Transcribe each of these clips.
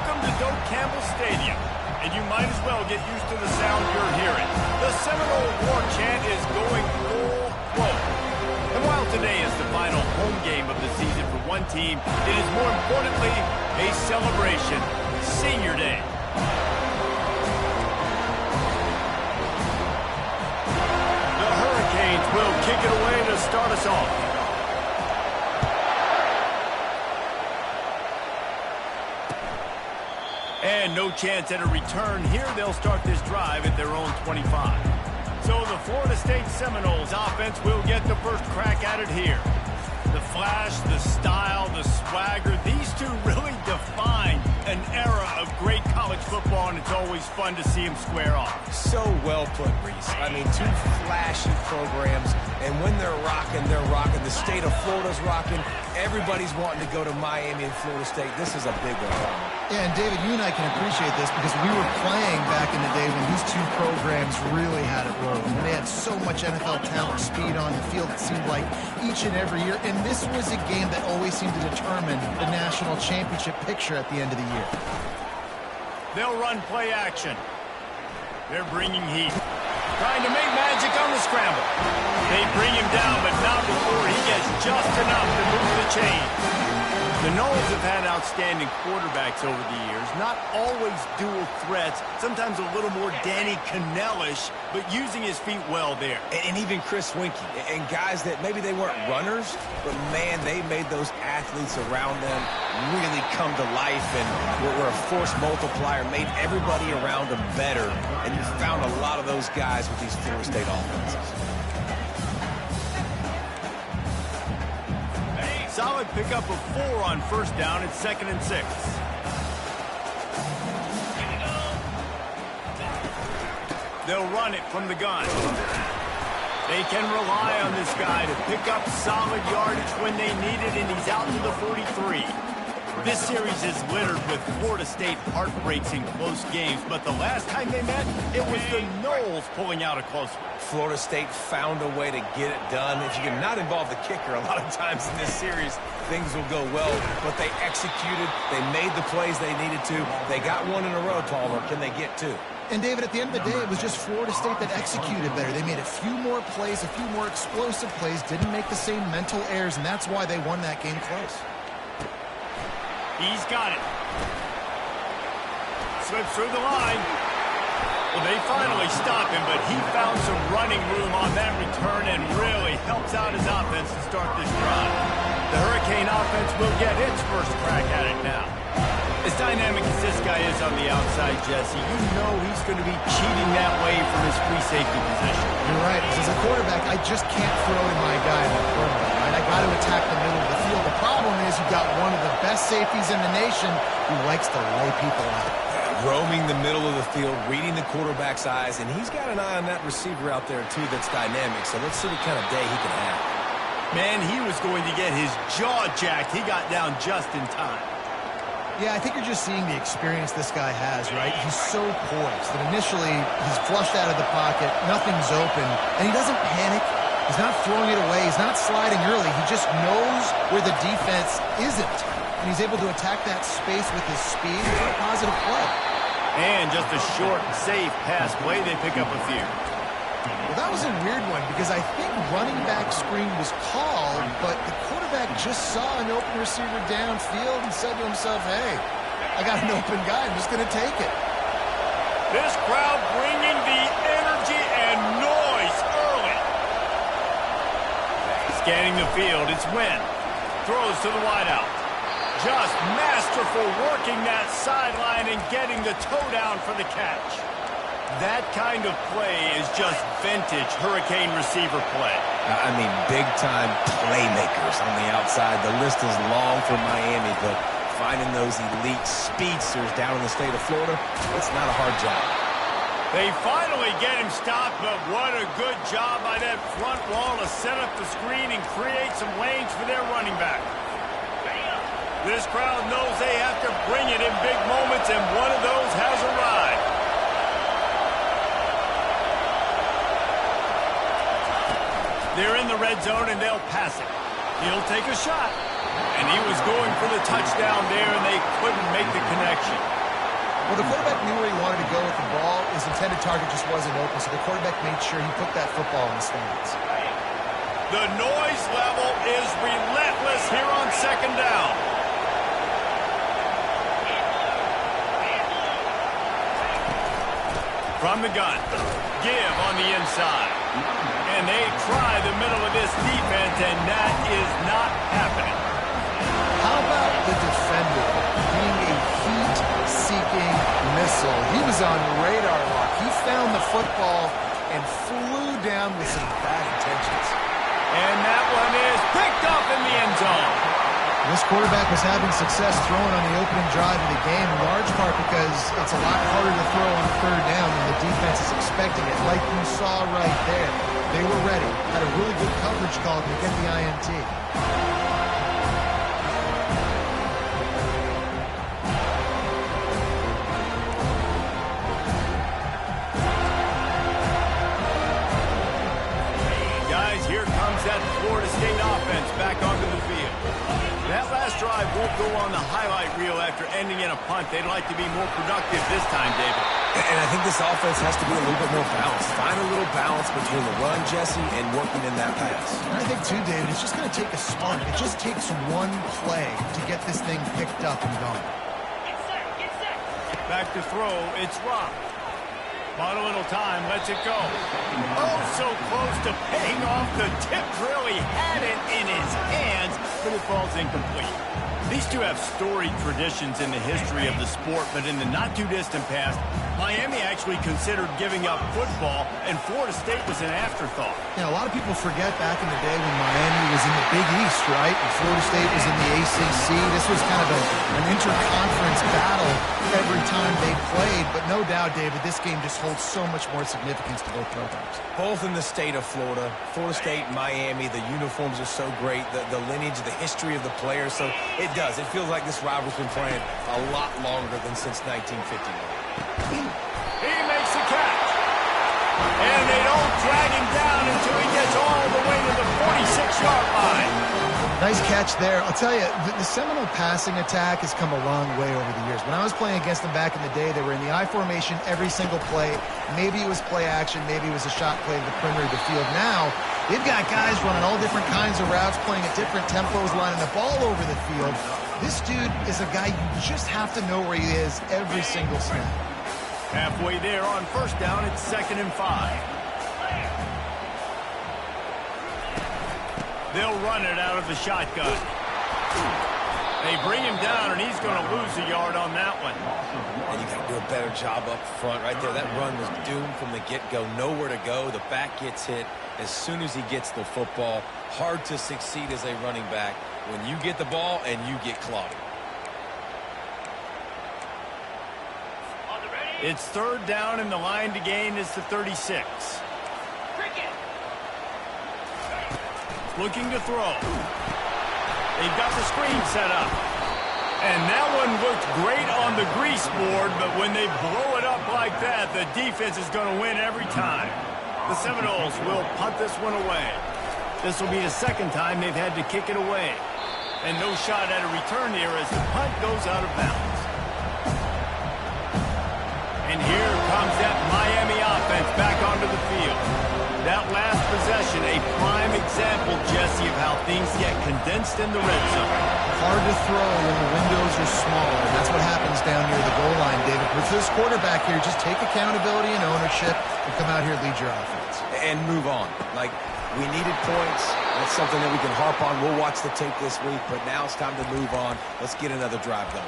Welcome to Doak Campbell Stadium, and you might as well get used to the sound you're hearing. The Seminole War Chant is going full quote. And while today is the final home game of the season for one team, it is more importantly a celebration, Senior Day. The Hurricanes will kick it away to start us off. And no chance at a return here. They'll start this drive at their own 25. So the Florida State Seminoles offense will get the first crack at it here. The flash, the style, the swagger, these two really define an era of great college football, and it's always fun to see them square off. So well put, Reese. I mean, two flashy programs, and when they're rocking, they're rocking. The state of Florida's rocking. Everybody's wanting to go to Miami and Florida State. This is a big one. Yeah, and David, you and I can appreciate this because we were playing back in the day when these two programs really had it rolling. And they had so much NFL talent, speed on the field, it seemed like, each and every year. And this was a game that always seemed to determine the national championship picture at the end of the year. They'll run play action. They're bringing heat. Trying to make magic on the scramble. They bring him down, but not before he gets just enough to move the chain. The Noles have had outstanding quarterbacks over the years, not always dual threats, sometimes a little more Danny Cannell-ish, but using his feet well there. And even Chris Winkie, and guys that maybe they weren't runners, but man, they made those athletes around them really come to life and were a force multiplier, made everybody around them better, and you found a lot of those guys with these Florida State offenses. Solid pickup of 4 on first down at 2nd and 6. They'll run it from the gun. They can rely on this guy to pick up solid yardage when they need it, and he's out to the 43. This series is littered with Florida State heartbreaks in close games, but the last time they met, it was the Noles pulling out a close one. Florida State found a way to get it done. If you can not involve the kicker, a lot of times in this series, things will go well, but they executed, they made the plays they needed to. They got one in a row, Palmer. Can they get two? And, David, at the end of the day, it was just Florida State that executed better. They made a few more plays, a few more explosive plays, didn't make the same mental errors, and that's why they won that game close. He's got it. Slips through the line. Well, they finally stop him, but he found some running room on that return and really helps out his offense to start this drive. The Hurricane offense will get its first crack at it now. As dynamic as this guy is on the outside, Jesse, you know he's going to be cheating that way from his free safety position. You're right, because as a quarterback, I just can't throw in my guy in the quarterback, right? I got to attack the middle of the field. The problem is you've got one of the best safeties in the nation who likes to lay people out. Roaming the middle of the field, reading the quarterback's eyes, and he's got an eye on that receiver out there, too, that's dynamic. So let's see what kind of day he can have. Man, he was going to get his jaw jacked. He got down just in time. Yeah, I think you're just seeing the experience this guy has, right? He's so poised that initially he's flushed out of the pocket, nothing's open, and he doesn't panic. He's not throwing it away. He's not sliding early. He just knows where the defense isn't, and he's able to attack that space with his speed for a positive play. And just a short, safe pass play, they pick up a few. Well, that was a weird one because I think running back screen was called, but the quarterback just saw an open receiver downfield and said to himself, hey, I got an open guy. I'm just going to take it. This crowd bringing the energy and noise early. Scanning the field, it's Wynn. Throws to the wideout. Just masterful working that sideline and getting the toe down for the catch. That kind of play is just vintage Hurricane receiver play. I mean, big-time playmakers on the outside. The list is long for Miami, but finding those elite speedsters down in the state of Florida, it's not a hard job. They finally get him stopped, but what a good job by that front wall to set up the screen and create some lanes for their running back. This crowd knows they have to bring it in big moments, and one of those has arrived. They're in the red zone, and they'll pass it. He'll take a shot. And he was going for the touchdown there, and they couldn't make the connection. Well, the quarterback knew where he wanted to go with the ball. His intended target just wasn't open, so the quarterback made sure he put that football in the stands. The noise level is relentless here on second down. From the gun, give on the inside. And they try the middle of this defense, and that is not happening. How about the defender being a heat-seeking missile? He was on radar lock. He found the football and flew down with some bad intentions. And that one is picked up in the end zone. This quarterback was having success throwing on the opening drive of the game, in large part because it's a lot harder to throw on third down when the defense is expecting it, like you saw right there. They were ready, had a really good coverage call to get the INT. Guys, here comes that Florida State offense back onto the field. That last drive won't go on the highlight reel after ending in a punt. They'd like to be more productive this time, David. And I think this offense has to be a little bit more balanced. Find a little balance between the run, Jesse, and working in that pass. And I think, too, David, it's just going to take a spark. It just takes one play to get this thing picked up and going. Back to throw, it's Rock. Bought a little time, lets it go. Oh, so close to paying off the tip drill. He had it in his hands, but it falls incomplete. These two have storied traditions in the history of the sport, but in the not-too-distant past, Miami actually considered giving up football, and Florida State was an afterthought. Yeah, a lot of people forget back in the day when Miami was in the Big East, right? And Florida State was in the ACC. This was kind of an interconference battle every time they played. But no doubt, David, this game just holds so much more significance to both programs. Both in the state of Florida. Florida State, Miami, the uniforms are so great. The lineage, the history of the players. So it does. It feels like this rivalry's been playing a lot longer than since 1951. He makes the catch. And they don't drag him down until he gets all the way to the 46-yard line. Nice catch there. I'll tell you, the Seminole passing attack has come a long way over the years. When I was playing against them back in the day, they were in the I formation every single play. Maybe it was play action. Maybe it was a shot play to the perimeter of the field. Now, they've got guys running all different kinds of routes, playing at different tempos, lining the ball over the field. This dude is a guy you just have to know where he is every single snap. Halfway there on first down, it's 2nd and 5. They'll run it out of the shotgun. They bring him down, and he's going to lose a yard on that one. And you got to do a better job up front right there. That run was doomed from the get-go. Nowhere to go. The back gets hit as soon as he gets the football. Hard to succeed as a running back when you get the ball and you get clogged. It's 3rd down, and the line to gain is the 36. Looking to throw. They've got the screen set up. And that one looked great on the grease board, but when they blow it up like that, the defense is going to win every time. The Seminoles will punt this one away. This will be the 2nd time they've had to kick it away. And no shot at a return here as the punt goes out of bounds. And here comes that Miami offense back onto the field. That last possession, a prime example, Jesse, of how things get condensed in the red zone. Hard to throw when the windows are smaller. That's what happens down near the goal line, David. With this quarterback here, just take accountability and ownership and come out here and lead your offense. And move on. Like, we needed points. That's something that we can harp on. We'll watch the tape this week, but now it's time to move on. Let's get another drive going.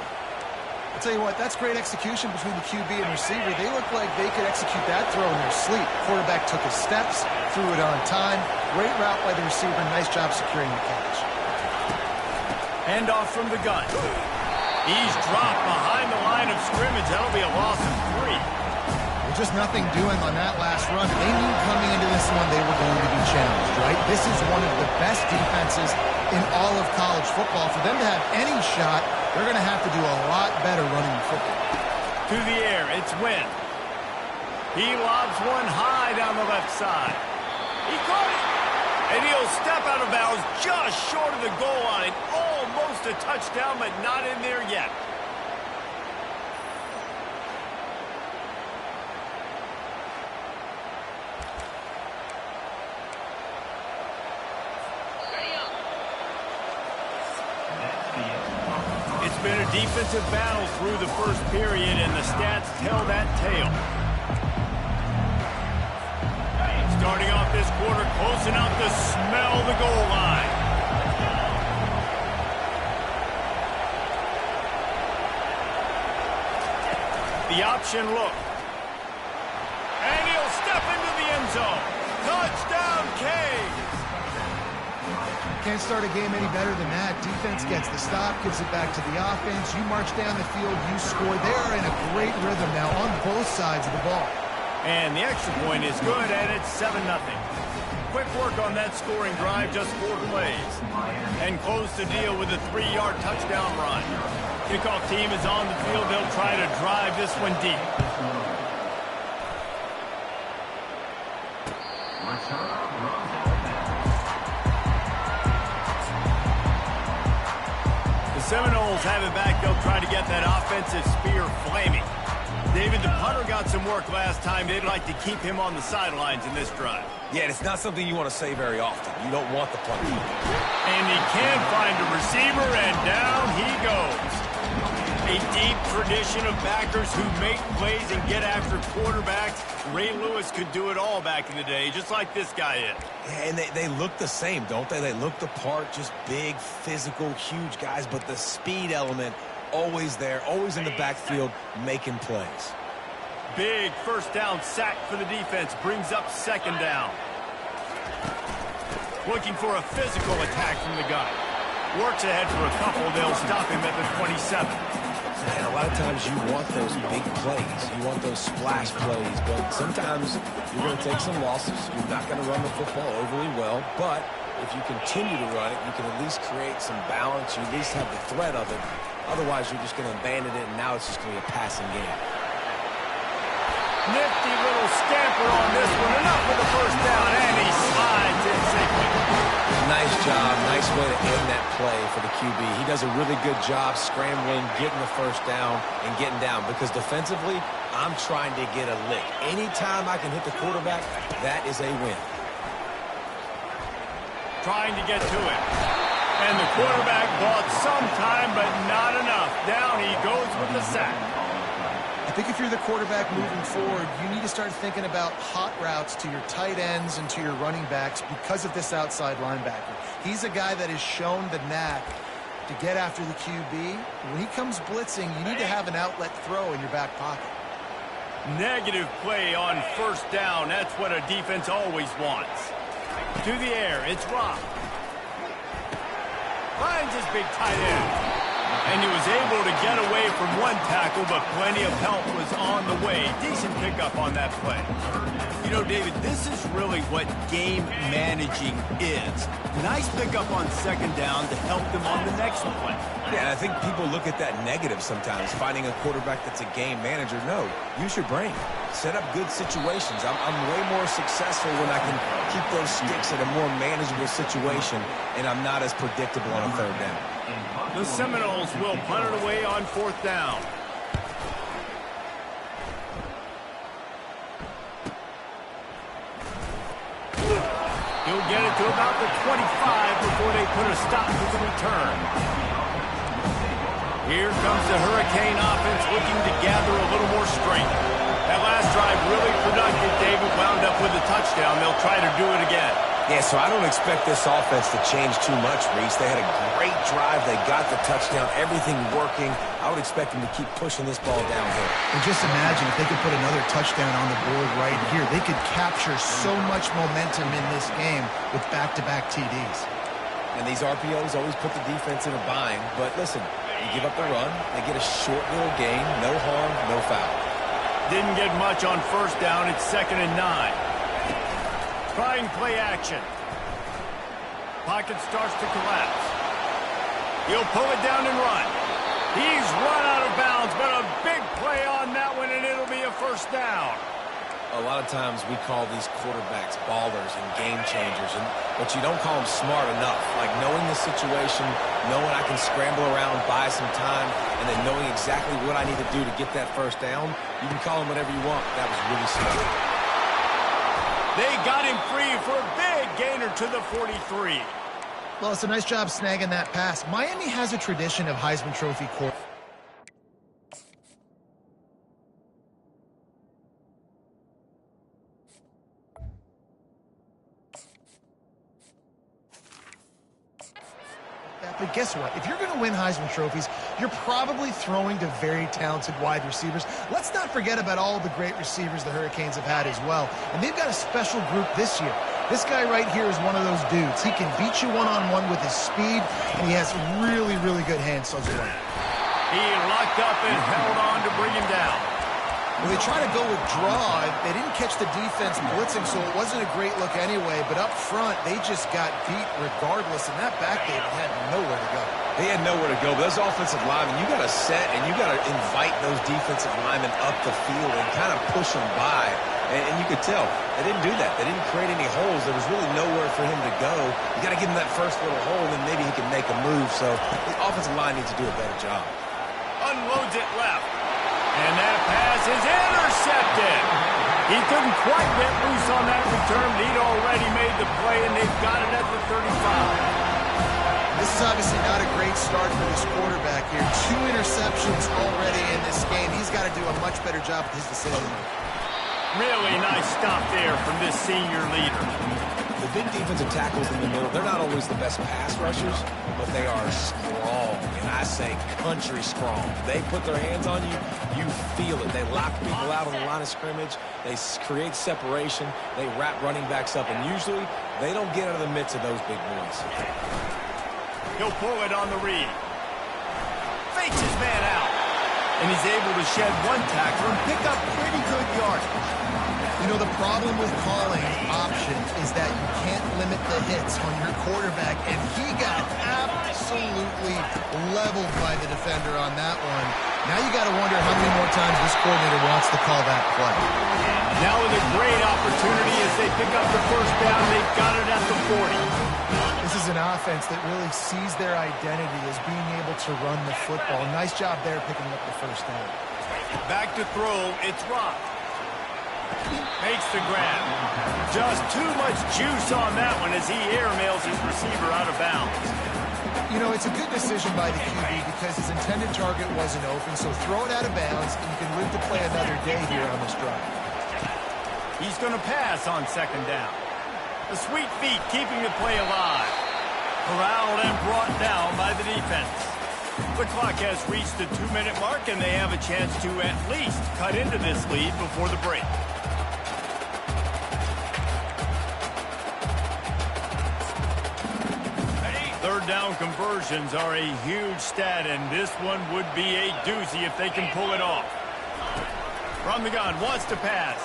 I'll tell you what, that's great execution between the QB and receiver. They look like they could execute that throw in their sleep. Quarterback took his steps, threw it on time. Great route by the receiver. Nice job securing the catch. Handoff from the gun. He's dropped behind the line of scrimmage. That'll be a loss of 3. With just nothing doing on that last run, they knew coming into this one they were going to be challenged, right? This is one of the best defenses in all of college football. For them to have any shot, they're going to have to do a lot better running the football. To the air, it's Wynn. He lobs one high down the left side. He caught it. And he'll step out of bounds just short of the goal line. Almost a touchdown, but not in there yet. A defensive battle through the first period, and the stats tell that tale. Starting off this quarter, close enough to smell the goal line. The option look. And he'll step into the end zone. Touchdown, Canes! Can't start a game any better than that. Defense gets the stop, gives it back to the offense. You march down the field, you score. They're in a great rhythm now on both sides of the ball. And the extra point is good, and it's 7-0. Quick work on that scoring drive, just 4 plays. And close the deal with a 3-yard touchdown run. Kickoff team is on the field. They'll try to drive this one deep. The Seminoles have it back. They'll try to get that offensive spear flaming. David, the punter got some work last time. They'd like to keep him on the sidelines in this drive. Yeah, it's not something you want to say very often. You don't want the punter. And he can find a receiver, and down he goes. A deep tradition of backers who make plays and get after quarterbacks. Ray Lewis could do it all back in the day, just like this guy is. Yeah, and they look the same, don't they? They look the part, just big, physical, huge guys, but the speed element always there, always in the backfield, making plays. Big first down sack for the defense, brings up second down. Looking for a physical attack from the guy. Works ahead for a couple, they'll stop him at the 27. And a lot of times you want those big plays. You want those splash plays, but sometimes you're going to take some losses. You're not going to run the football overly well, but if you continue to run it, you can at least create some balance. You at least have the threat of it. Otherwise, you're just going to abandon it, and now it's just going to be a passing game. Nifty little scamper on this one. Enough for the first down, and he slides in safely. Nice job. Nice way to end that play for the QB. He does a really good job scrambling, getting the first down, and getting down. Because defensively, I'm trying to get a lick. Anytime I can hit the quarterback, that is a win. Trying to get to it. And the quarterback bought some time, but not enough. Down he goes with the sack. I think if you're the quarterback moving forward, you need to start thinking about hot routes to your tight ends and to your running backs because of this outside linebacker. He's a guy that has shown the knack to get after the QB. When he comes blitzing, you need to have an outlet throw in your back pocket. Negative play on first down. That's what a defense always wants. To the air, it's Rob. Finds his big tight end. And he was able to get away from one tackle, but plenty of help was on the way. Decent pickup on that play. You know, David, this is really what game managing is. Nice pickup on second down to help them on the next play. Yeah, and I think people look at that negative sometimes, finding a quarterback that's a game manager. No, use your brain. Set up good situations. I'm way more successful when I can keep those sticks in a more manageable situation, and I'm not as predictable on a third down. The Seminoles will punt it away on fourth down. He'll get it to about the 25 before they put a stop to the return. Here comes the Hurricane offense looking to gather a little more strength. That last drive really productive. David wound up with a touchdown. They'll try to do it again. Yeah, so I don't expect this offense to change too much, Reese. They had a great drive. They got the touchdown. Everything working. I would expect them to keep pushing this ball downhill. And just imagine if they could put another touchdown on the board right here. They could capture so much momentum in this game with back-to-back TDs. And these RPOs always put the defense in a bind. But listen, you give up the run, they get a short little gain, no harm, no foul. Didn't get much on first down. It's 2nd and 9. Trying play action. Pocket starts to collapse. He'll pull it down and run. He's run out of bounds, but a big play on that one, and it'll be a first down. A lot of times we call these quarterbacks ballers and game changers, but you don't call them smart enough. Like knowing the situation, knowing I can scramble around, buy some time, and then knowing exactly what I need to do to get that first down, you can call them whatever you want. That was really smart. They got him free for a big gainer to the 43. Well, it's a nice job snagging that pass. Miami has a tradition of Heisman Trophy quarterbacks. guess what? If you're going to win Heisman trophies, you're probably throwing to very talented wide receivers. Let's not forget about all the great receivers the Hurricanes have had as well. And they've got a special group this year. This guy right here is one of those dudes. He can beat you one-on-one with his speed, and he has really, really good hands as well. He locked up and held on to bring him down. Well, they try to go with draw. They didn't catch the defense blitzing, so it wasn't a great look anyway. But up front, they just got beat regardless, and that back David had nowhere to go. They had nowhere to go, but those offensive linemen, you got to set and you got to invite those defensive linemen up the field and kind of push them by. And you could tell they didn't do that. They didn't create any holes. There was really nowhere for him to go. You got to give him that first little hole, and then maybe he can make a move. So the offensive line needs to do a better job. Unloads it left. And that pass is intercepted. He couldn't quite get loose on that return. He'd already made the play, and they've got it at the 35. This is obviously not a great start for this quarterback here. 2 interceptions already in this game. He's got to do a much better job with his decision-making. Really nice stop there from this senior leader. The big defensive tackles in the middle, they're not always the best pass rushers, but they are strong, and I say country strong. They put their hands on you, you feel it. They lock people out on the line of scrimmage. They create separation. They wrap running backs up, and usually they don't get out of the midst of those big boys. He'll pull it on the read. Fakes his man out. And he's able to shed one tackle and pick up pretty good yardage. You know, the problem with calling option is that you can't limit the hits on your quarterback, and he got absolutely leveled by the defender on that one. Now you got to wonder how many more times this coordinator wants to call that play. Now with a great opportunity as they pick up the first down, they've got it at the 40. This is an offense that really sees their identity as being able to run the football. Nice job there picking up the first down. Back to throw, it's Rock. Makes the grab. Just too much juice on that one as he airmails his receiver out of bounds. You know, it's a good decision by the QB because his intended target wasn't open, so throw it out of bounds, and you can live to play another day here on this drive. He's going to pass on second down. The sweet feet keeping the play alive. Corralled and brought down by the defense. The clock has reached the 2-minute mark, and they have a chance to at least cut into this lead before the break. Third down conversions are a huge stat, and this one would be a doozy if they can pull it off. From the gun, wants to pass.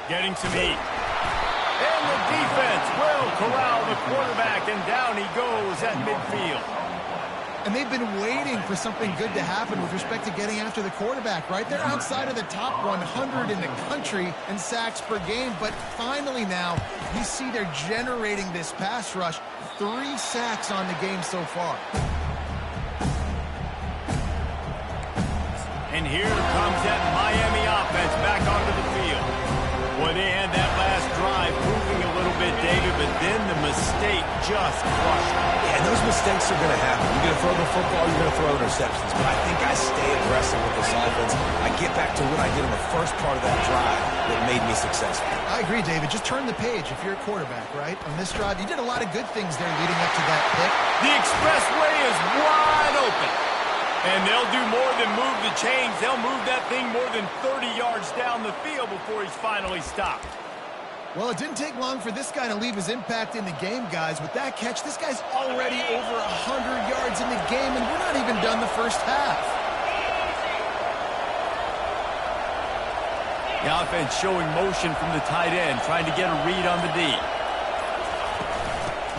Getting some heat. And the defense will corral the quarterback, and down he goes at midfield. And they've been waiting for something good to happen with respect to getting after the quarterback, right? They're outside of the top 100 in the country in sacks per game, but finally now you see they're generating this pass rush. 3 sacks on the game so far. And here comes that Miami offense back onto the field. Boy, they had that last drive moving a little bit, David, but then the mistake just crushed them. Yeah, and those mistakes are going to happen. You're going to throw the football, you're going to throw interceptions. But I think I stay aggressive with this offense. I get back to what I did in the first part of that drive that made me successful. I agree, David. Just turn the page if you're a quarterback, right? On this drive, you did a lot of good things there leading up to that pick. The expressway is wide open. And they'll do more than move the chains. They'll move that thing more than 30 yards down the field before he's finally stopped. Well, it didn't take long for this guy to leave his impact in the game, guys. With that catch, this guy's already over 100 yards in the game, and we're not even done the first half. The offense showing motion from the tight end, trying to get a read on the D.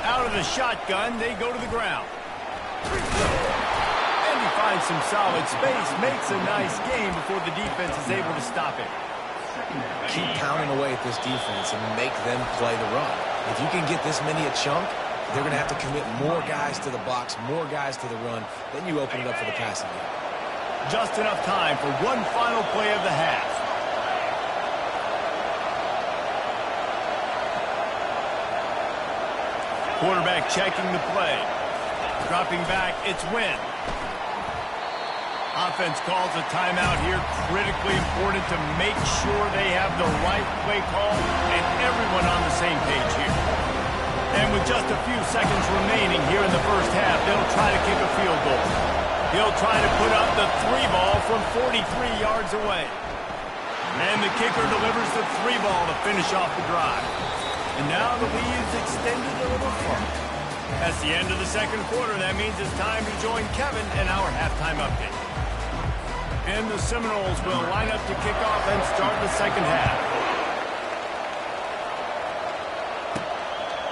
Out of the shotgun, they go to the ground. He finds some solid space, makes a nice game before the defense is able to stop it. Keep pounding away at this defense and make them play the run. If you can get this many a chunk, they're going to have to commit more guys to the box, more guys to the run. Then you open it up for the passing game. Just enough time for one final play of the half. Quarterback checking the play. Dropping back, it's Wynn. Offense calls a timeout here. Critically important to make sure they have the right play call and everyone on the same page here. And with just a few seconds remaining here in the first half, they'll try to kick a field goal. He'll try to put up the 3 ball from 43 yards away. And the kicker delivers the 3 ball to finish off the drive. And now the lead's extended a little further. That's the end of the second quarter. That means it's time to join Kevin in our halftime update. And the Seminoles will line up to kick off and start the second half.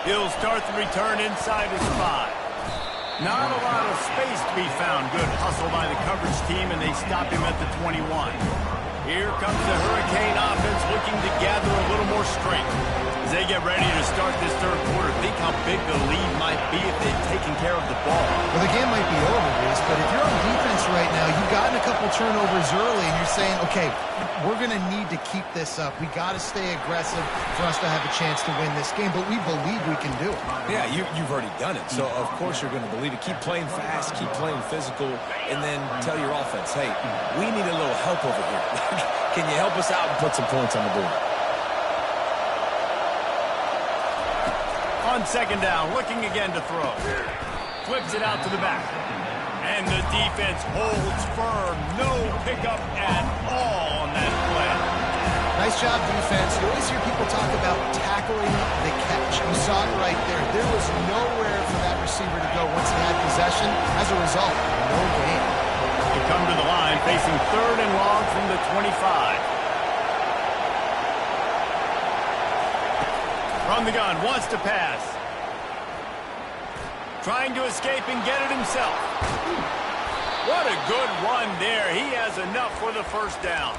He'll start the return inside his 5. Not a lot of space to be found. Good hustle by the coverage team, and they stop him at the 21. Here comes the Hurricane offense looking to gather a little more strength. As they get ready to start this third quarter, think how big the lead might be if they've taken care of the ball. Well, the game might be over, Reese, but if you're on defense right now, you've gotten a couple turnovers early, and you're saying, okay, we're going to need to keep this up. We got to stay aggressive for us to have a chance to win this game, but we believe we can do it. Yeah, you've already done it, so of course you're going to believe it. Keep playing fast, keep playing physical, and then tell your offense, hey, we need a little help over here. Can you help us out and put some points on the board? On second down, looking again to throw. Flips it out to the back. And the defense holds firm. No pickup at all on that play. Nice job, defense. You always hear people talk about tackling the catch. You saw it right there. There was nowhere for that receiver to go once he had possession. As a result, no gain. To come to the line, facing 3rd and long from the 25. From the gun, wants to pass. Trying to escape and get it himself. What a good run there. He has enough for the first down.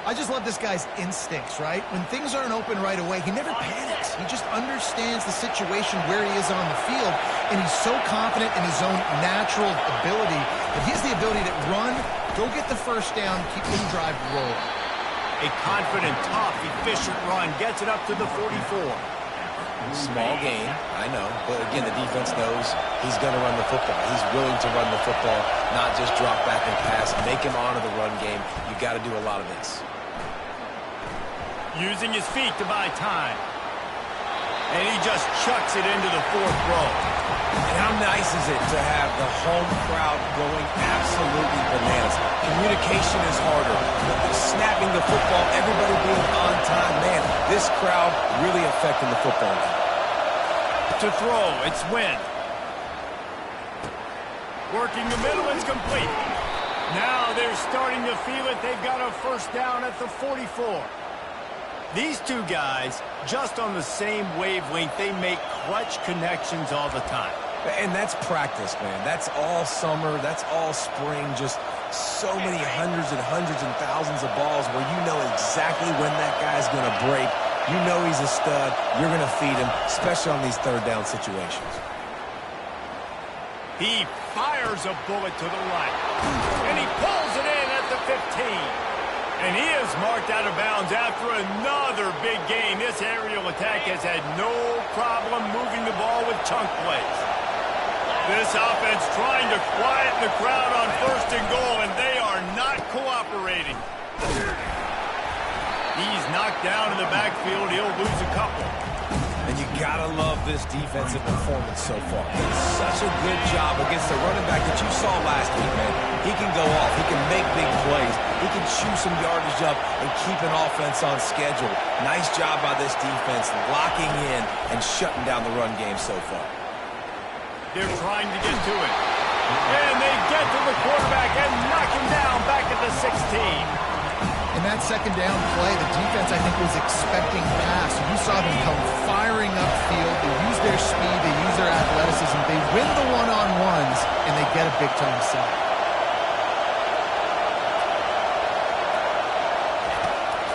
I just love this guy's instincts, right? When things aren't open right away, he never panics. He just understands the situation where he is on the field, and he's so confident in his own natural ability that he has the ability to run, go get the first down, keep the drive rolling. A confident, tough, efficient run gets it up to the 44. Small gain, I know, but again, the defense knows he's going to run the football. He's willing to run the football, not just drop back and pass, make him honor the run game. You got to do a lot of this. Using his feet to buy time. And he just chucks it into the 4th row. And how nice is it to have the home crowd going absolutely bananas? Communication is harder. Snapping the football, everybody being on time. Man, this crowd really affecting the football game. To throw, it's Wynn. Working the middle, it's complete. Now they're starting to feel it. They've got a first down at the 44. These two guys, just on the same wavelength, they make clutch connections all the time. And that's practice, man. That's all summer. That's all spring. Just so many hundreds and thousands of balls where you know exactly when that guy's going to break. You know he's a stud. You're going to feed him, especially on these 3rd down situations. He fires a bullet to the right. And he pulls it in at the 15. And he is marked out of bounds after another big gain. This aerial attack has had no problem moving the ball with chunk plays. This offense trying to quiet the crowd on 1st and goal, and they are not cooperating. He's knocked down in the backfield. He'll lose a couple. And you gotta love this defensive performance so far. Done such a good job against the running back that you saw last week, man. He can go off. He can make big plays. He can chew some yardage up and keep an offense on schedule. Nice job by this defense locking in and shutting down the run game so far. They're trying to get to it. And they get to the quarterback and knock him down back at the 16. In that second down play, the defense, I think, was expecting pass. You saw them come firing upfield. They use their speed. They use their athleticism. They win the one-on-ones, and they get a big-time sack.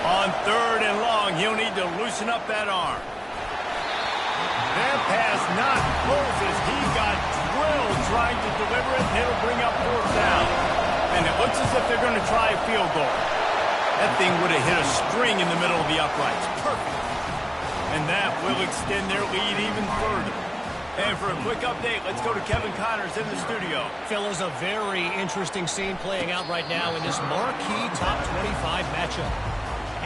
On 3rd and long, he'll need to loosen up that arm. That pass not close as he got drilled trying to deliver it, and it'll bring up 4th down. And it looks as if they're going to try a field goal. That thing would have hit a string in the middle of the uprights. Perfect. And that will extend their lead even further. And for a quick update, let's go to Kevin Connors in the studio. Phil, is a very interesting scene playing out right now in this marquee top 25 matchup.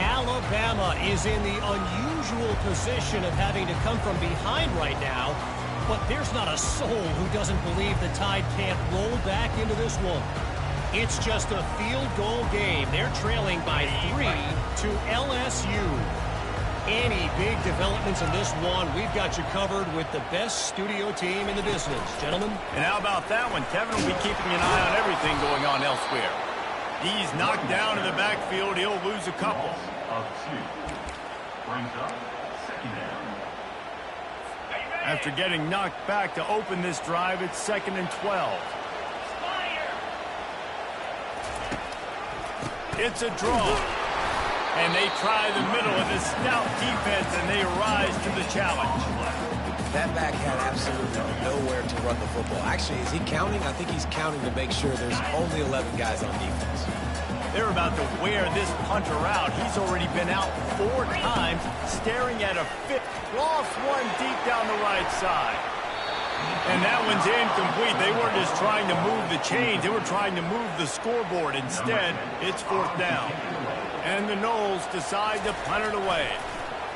Alabama is in the unusual position of having to come from behind right now, but there's not a soul who doesn't believe the Tide can't roll back into this one. It's just a field goal game. They're trailing by 3 to LSU. Any big developments in this one, we've got you covered with the best studio team in the business, gentlemen. And how about that one? Kevin will be keeping an eye on everything going on elsewhere. He's knocked down in the backfield. He'll lose a couple. After getting knocked back to open this drive, it's 2nd and 12. It's a draw. And they try the middle of this stout defense, and they rise to the challenge. That back had absolutely nowhere to run the football. Actually, is he counting? I think he's counting to make sure there's only 11 guys on defense. They're about to wear this punter out. He's already been out 4 times, staring at a 5th. Lost one deep down the right side. And that one's incomplete. They weren't just trying to move the chains. They were trying to move the scoreboard. Instead, it's 4th down. And the Noles decide to punt it away.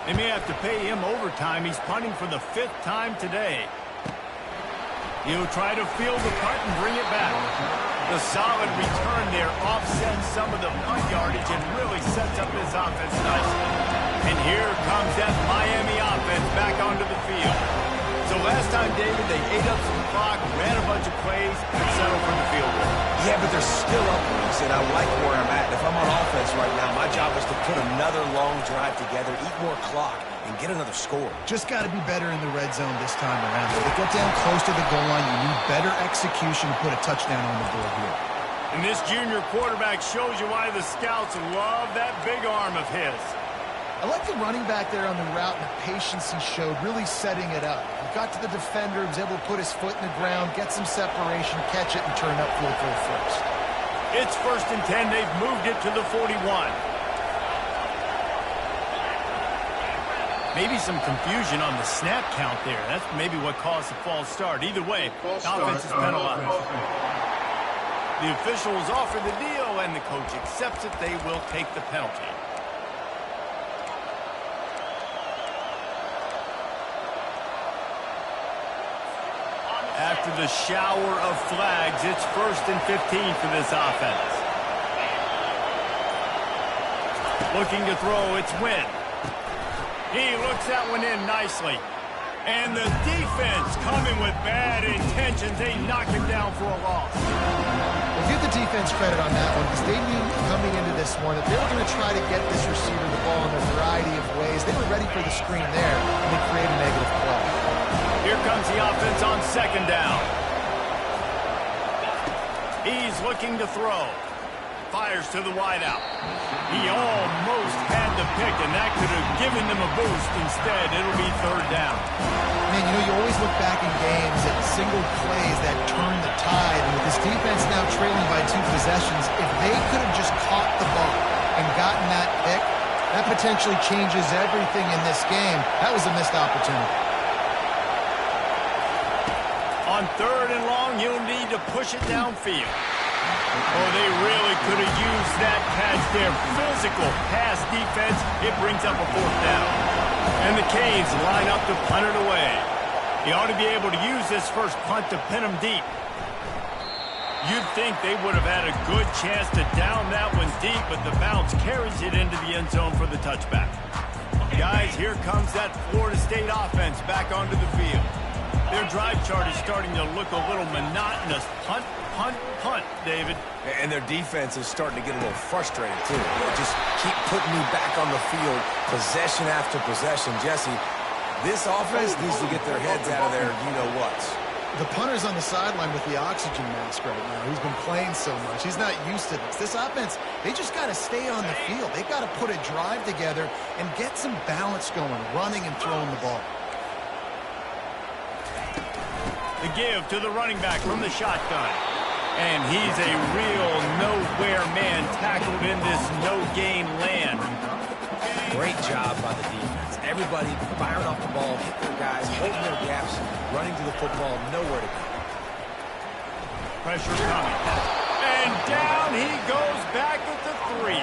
They may have to pay him overtime. He's punting for the 5th time today. He'll try to field the punt and bring it back. The solid return there offsets some of the punt yardage and really sets up this offense nicely. And here comes that Miami offense back onto the field. So last time, David, they ate up some clock, ran a bunch of plays, and settled for the field goal. Yeah, but they're still up, Reese, and I like where I'm at. And if I'm on offense right now, my job is to put another long drive together, eat more clock, and get another score. Just got to be better in the red zone this time around. If they get down close to the goal line, you need better execution to put a touchdown on the board here. And this junior quarterback shows you why the scouts love that big arm of his. I like the running back there on the route and the patience he showed, really setting it up. He got to the defender, he was able to put his foot in the ground, get some separation, catch it, and turn upfield for a first. It's 1st and 10. They've moved it to the 41. Maybe some confusion on the snap count there. That's maybe what caused the false start. Either way, offense is penalized. The officials offer the deal, and the coach accepts it. They will take the penalty. After the shower of flags, it's 1st and 15 for this offense. Looking to throw, it's Wynn. He looks that one in nicely. And the defense coming with bad intentions. They knock him down for a loss. Well, give the defense credit on that one, because they knew coming into this one that they were going to try to get this receiver the ball in a variety of ways. They were ready for the screen there, and they create a negative play. Here comes the offense on 2nd down. He's looking to throw. Fires to the wideout. He almost had the pick, and that could have given them a boost. Instead, it'll be 3rd down. Man, you know, you always look back in games at single plays that turn the tide. And with this defense now trailing by 2 possessions, if they could have just caught the ball and gotten that pick, that potentially changes everything in this game. That was a missed opportunity. On 3rd and long, you'll need to push it downfield. Oh, they really could have used that catch there. Physical pass defense. It brings up a 4th down. And the Canes line up to punt it away. He ought to be able to use this first punt to pin them deep. You'd think they would have had a good chance to down that one deep, but the bounce carries it into the end zone for the touchback. Guys, here comes that Florida State offense back onto the field. Their drive chart is starting to look a little monotonous. Punt, punt, punt, David. And their defense is starting to get a little frustrated, too. Just keep putting me back on the field, possession after possession. Jesse, this offense needs to get their heads out of their you-know-whats. The punter's on the sideline with the oxygen mask right now. He's been playing so much. He's not used to this. This offense, they just got to stay on the field. They've got to put a drive together and get some balance going, running and throwing the ball. The give to the running back from the shotgun. And he's a real nowhere man tackled in this no-gain land. Great job by the defense. Everybody firing off the ball, hit their guys, holding their gaps, running to the football, nowhere to go. Pressure coming. And down he goes back at the 3.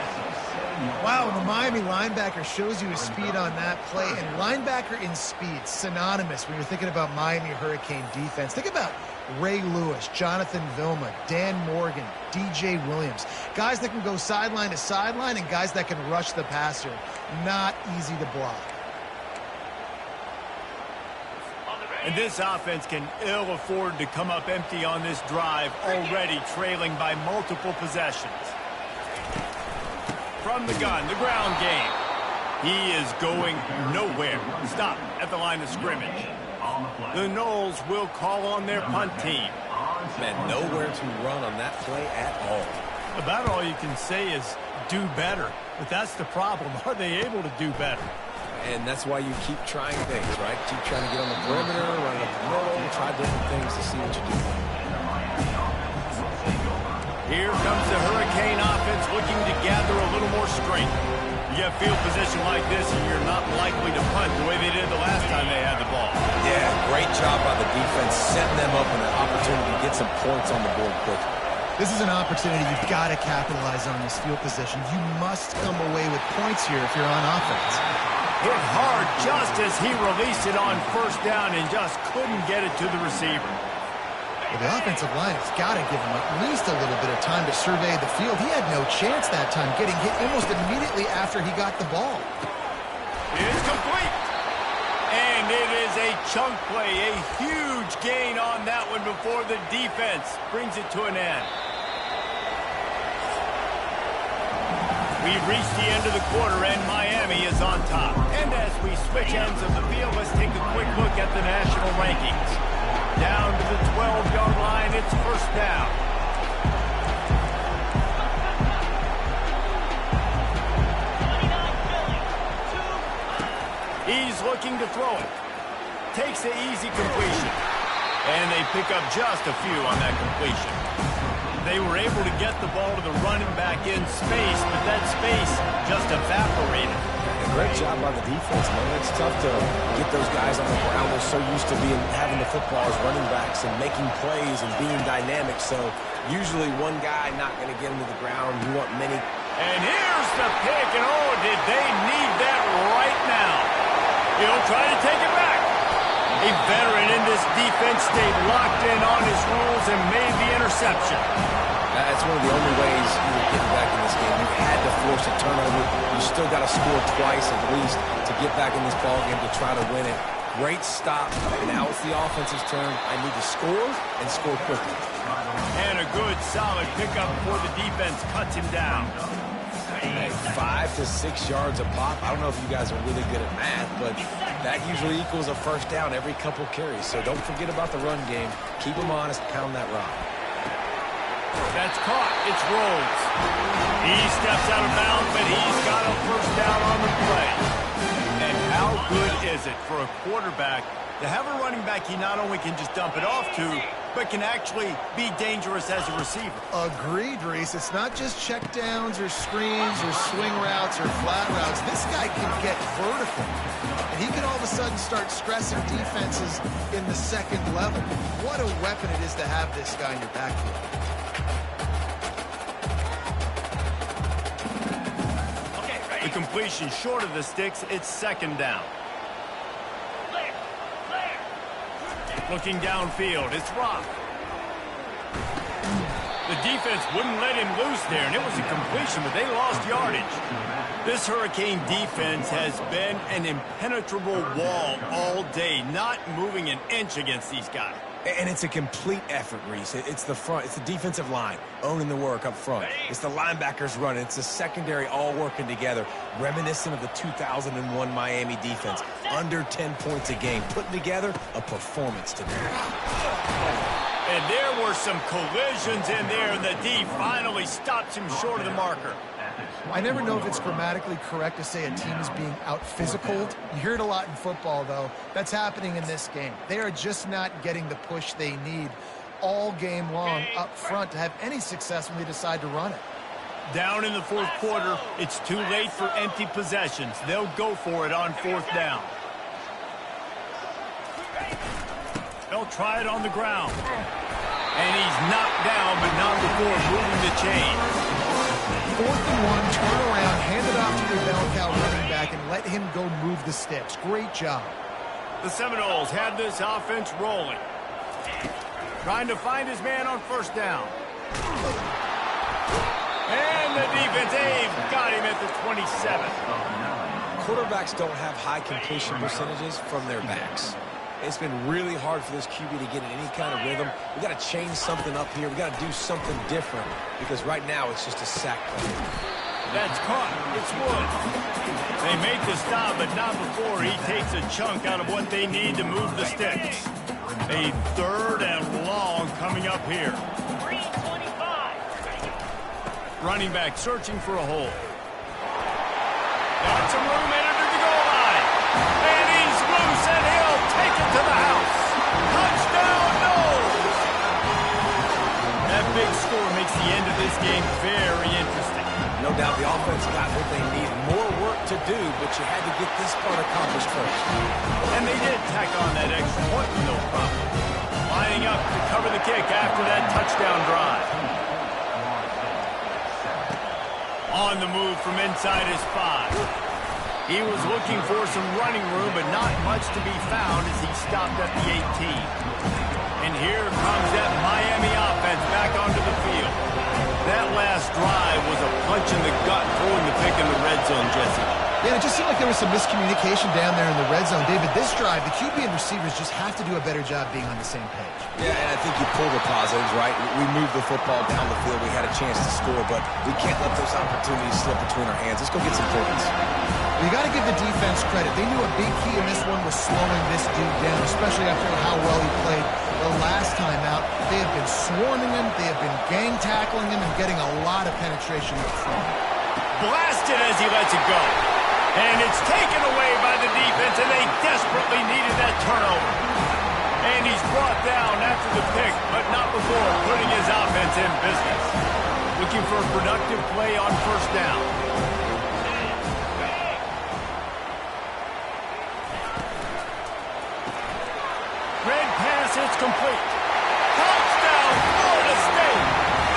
Wow, and the Miami linebacker shows you his speed on that play. And linebacker in speed, synonymous when you're thinking about Miami Hurricane defense. Think about Ray Lewis, Jonathan Vilma, Dan Morgan, DJ Williams. Guys that can go sideline to sideline and guys that can rush the passer. Not easy to block. And this offense can ill afford to come up empty on this drive, already trailing by multiple possessions. From the gun, the ground game. He is going nowhere. Stop at the line of scrimmage. The Noles will call on their punt team. Man, nowhere to run on that play at all. About all you can say is do better. But that's the problem. Are they able to do better? And that's why you keep trying things, right? Keep trying to get on the perimeter, run up the middle, try different things to see what you do. Here comes the Hurricane offense looking to gather a little more strength. You get field position like this and you're not likely to punt the way they did the last time they had the ball. Yeah, great job by the defense, setting them up with an opportunity to get some points on the board quick. This is an opportunity you've got to capitalize on this field position. You must come away with points here if you're on offense. Hit hard just as he released it on first down and just couldn't get it to the receiver. Well, the offensive line has got to give him at least a little bit of time to survey the field. He had no chance that time, getting hit almost immediately after he got the ball. It is complete. And it is a chunk play, a huge gain on that one before the defense brings it to an end. We've reached the end of the quarter, and Miami is on top. And as we switch ends of the field, let's take a quick look at the national rankings. Down to the 12-yard line, it's first down. He's looking to throw it. Takes the easy completion. And they pick up just a few on that completion. They were able to get the ball to the running back in space, but that space just evaporated. Great job by the defense, man. It's tough to get those guys on the ground. They're so used to having the football as running backs and making plays and being dynamic. So usually one guy not going to get into the ground. You want many. And here's the pick, and oh, did they need that right now. He'll try to take it back. A veteran in this defense stayed locked in on his rules and made the interception. That's one of the only ways you're getting back in this game. You had to force a turnover. You still got to score twice at least to get back in this ball game to try to win it. Great stop. Now it's the offense's turn. I need to score and score quickly. And a good, solid pickup before the defense cuts him down. Hey, 5 to 6 yards a pop. I don't know if you guys are really good at math, but that usually equals a first down every couple carries. So don't forget about the run game. Keep them honest. Pound that rock. That's caught. It's Rhodes. He steps out of bounds, but he's got a first down on the play. And how good is it for a quarterback to have a running back he not only can just dump it off to, but can actually be dangerous as a receiver? Agreed, Reese. It's not just checkdowns or screens or swing routes or flat routes. This guy can get vertical. And he can all of a sudden start stressing defenses in the second level. What a weapon it is to have this guy in your backfield. The completion short of the sticks, it's second down. Looking downfield, it's Rock. The defense wouldn't let him loose there, and it was a completion, but they lost yardage. This Hurricane defense has been an impenetrable wall all day, not moving an inch against these guys. And it's a complete effort, Reese. It's the front. It's the defensive line owning the work up front. It's the linebackers running. It's the secondary all working together, reminiscent of the 2001 Miami defense. Under 10 points a game, putting together a performance today. And there were some collisions in there, and the D finally stops him short of the marker. I never know if it's grammatically correct to say a team is being out-physicaled. You hear it a lot in football, though. That's happening in this game. They are just not getting the push they need all game long up front to have any success when they decide to run it. Down in the fourth quarter, it's too late for empty possessions. They'll go for it on fourth down. They'll try it on the ground. And he's knocked down, but not before moving the chain. 4th and 1, turnaround, Hand it off to your bell cow running back and let him go move the sticks. Great job. The Seminoles have this offense rolling. Trying to find his man on first down. And the defense, they've got him at the 27. Quarterbacks don't have high completion percentages from their backs. It's been really hard for this QB to get in any kind of rhythm. We got to change something up here. We got to do something different because right now it's just a sack play. That's caught. It's Wood. They make the stop, but not before he takes a chunk out of what they need to move the sticks. A 3rd and long coming up here. 325. Running back searching for a hole. Got some room in under the goal line. And he's loose, and he'll take it to the house. Touchdown, Knowles! That big score makes the end of this game very interesting. No doubt the offense got what they need. More work to do, but you had to get this part accomplished first. And they did tack on that extra point with no problem. Lining up to cover the kick after that touchdown drive. On the move from inside his 5. He was looking for some running room, but not much to be found as he stopped at the 18. And here comes that Miami offense back onto the field. That last drive was a punch in the gut, throwing the pick in the red zone, Jesse. Yeah, it just seemed like there was some miscommunication down there in the red zone. David, this drive, the QB and receivers just have to do a better job being on the same page. Yeah, and I think you pull the positives, right? We moved the football down the field. We had a chance to score, but we can't let those opportunities slip between our hands. Let's go get some points. You got to give the defense credit. They knew a big key in this one was slowing this dude down, especially after how well he played the last time out. They have been swarming him, they have been gang tackling him, and getting a lot of penetration up front. Blasted as he lets it go. And it's taken away by the defense, and they desperately needed that turnover. And he's brought down after the pick, but not before putting his offense in business. Looking for a productive play on first down. Red pass, it's complete. Touchdown, Florida State.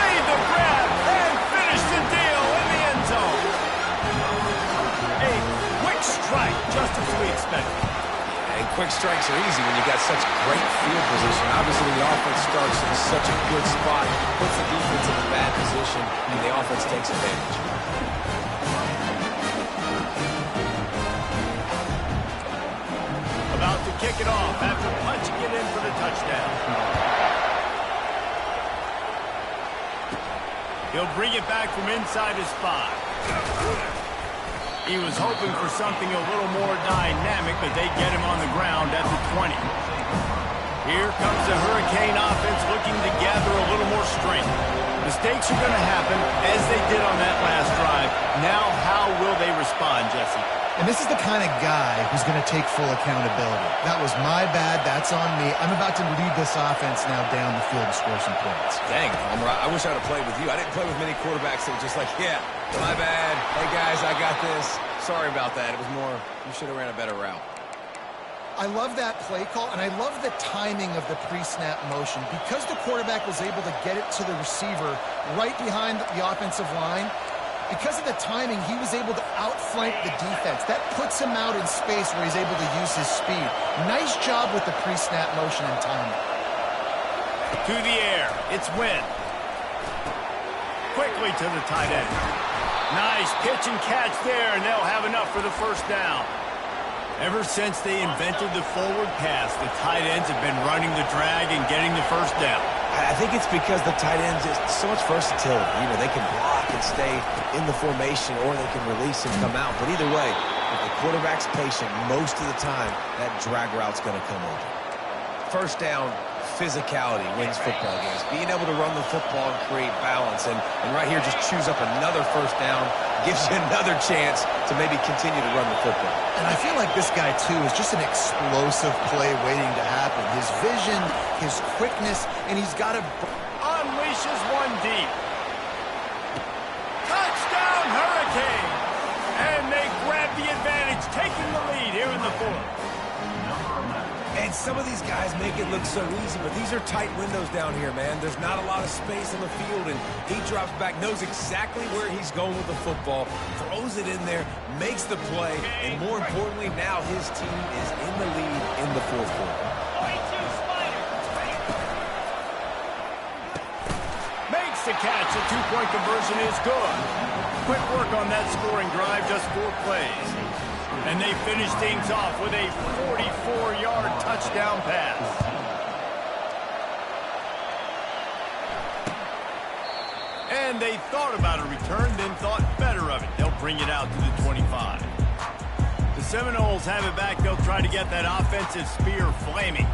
Made the grab and finished the deal in the end zone. A quick strike, just as we expected. And quick strikes are easy when you got such great field position. Obviously, when the offense starts in such a good spot, puts the defense in a bad position, and the offense takes advantage. About to kick it off after punching it in for the touchdown. He'll bring it back from inside his 5. He was hoping for something a little more dynamic, but they get him on the ground at the 20. Here comes the Hurricane offense looking to gather a little more strength. Mistakes are going to happen, as they did on that last drive. Now, how will they respond, Jesse? And this is the kind of guy who's going to take full accountability. That was my bad. That's on me. I'm about to lead this offense now down the field and score some points. Dang, Homer, I wish I would have played with you. I didn't play with many quarterbacks that were just like, yeah, my bad. Hey, guys, I got this. Sorry about that. It was more, you should have ran a better route. I love that play call, and I love the timing of the pre-snap motion. Because the quarterback was able to get it to the receiver right behind the offensive line, because of the timing, he was able to outflank the defense. That puts him out in space where he's able to use his speed. Nice job with the pre-snap motion and timing. To the air. It's Wynn. Quickly to the tight end. Nice pitch and catch there, and they'll have enough for the first down. Ever since they invented the forward pass, the tight ends have been running the drag and getting the first down. I think it's because the tight ends is so much versatility. You know, they can block and stay in the formation, or they can release and come out. But either way, if the quarterback's patient, most of the time, that drag route's going to come over. First down, physicality wins football games. Being able to run the football and create balance. And right here, just choose up another first down, gives you another chance to maybe continue to run the football. And I feel like this guy, too, is just an explosive play waiting to happen. His vision, his quickness, and he's got to unleashes one deep. Touchdown, Hurricane! And they grab the advantage, taking the lead here in the fourth. And some of these guys make it look so easy, but these are tight windows down here, man. There's not a lot of space on the field, and he drops back, knows exactly where he's going with the football, throws it in there, makes the play, and more importantly, now his team is in the lead in the fourth quarter. 42 Spider. Makes the catch. The two-point conversion is good. Quick work on that scoring drive, just 4 plays. And they finish things off with a 44-yard touchdown pass. And they thought about a return, then thought better of it. They'll bring it out to the 25. The Seminoles have it back. They'll try to get that offensive spear flaming.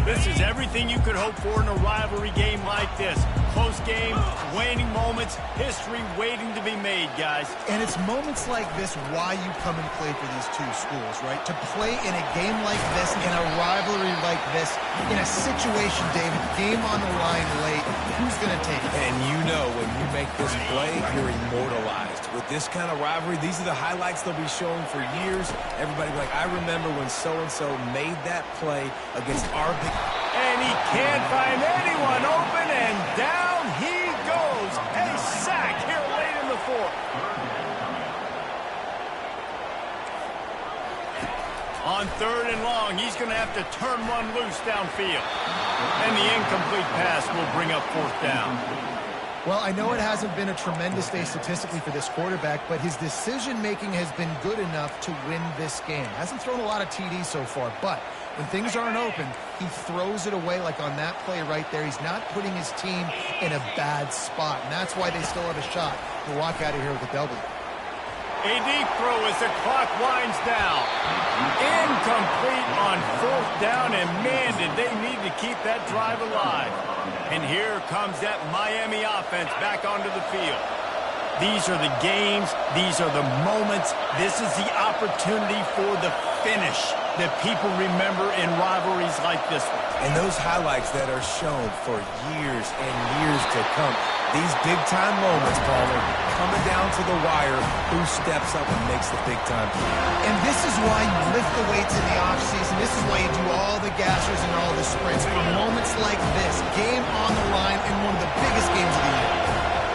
This is everything you could hope for in a rivalry game like this. Close game, waning moments, history waiting to be made, guys. And it's moments like this why you come and play for these two schools, right? To play in a game like this, in a rivalry like this, in a situation, David, game on the line late, who's going to take it? And you know when you make this play, you're immortalized. With this kind of rivalry, these are the highlights they'll be showing for years. Everybody will be like, I remember when so-and-so made that play against our big... And he can't find anyone open, and down he goes. A sack here late in the fourth. On 3rd and long, he's going to have to turn one loose downfield. And the incomplete pass will bring up 4th down. Well, I know it hasn't been a tremendous day statistically for this quarterback, but his decision-making has been good enough to win this game. Hasn't thrown a lot of TDs so far, but when things aren't open, he throws it away like on that play right there. He's not putting his team in a bad spot, and that's why they still have a shot to walk out of here with a W. A deep throw as the clock winds down. Incomplete on 4th down, and man, did they need to keep that drive alive. And here comes that Miami offense back onto the field. These are the games. These are the moments. This is the opportunity for the finish that people remember in rivalries like this one. And those highlights that are shown for years and years to come. These big-time moments, Palmer, coming down to the wire, who steps up and makes the big-time play. And this is why you lift the weights in the offseason. This is why you do all the gassers and all the sprints. For moments like this, game on the line in one of the biggest games of the year.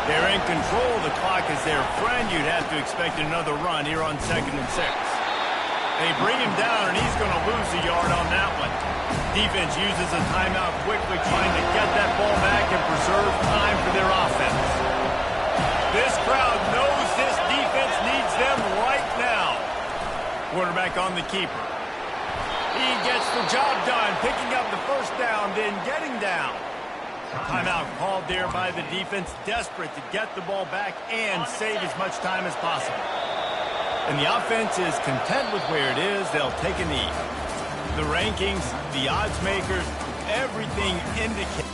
They're in control. The clock is their friend. You'd have to expect another run here on 2nd and 6. They bring him down, and he's going to lose a yard on that one. Defense uses a timeout quickly, trying to get that ball back and preserve time for their offense. This crowd knows this defense needs them right now. Quarterback on the keeper. He gets the job done, picking up the 1st down, then getting down. Timeout called there by the defense, desperate to get the ball back and save as much time as possible. And the offense is content with where it is. They'll take a knee. The rankings, the odds makers, everything indicates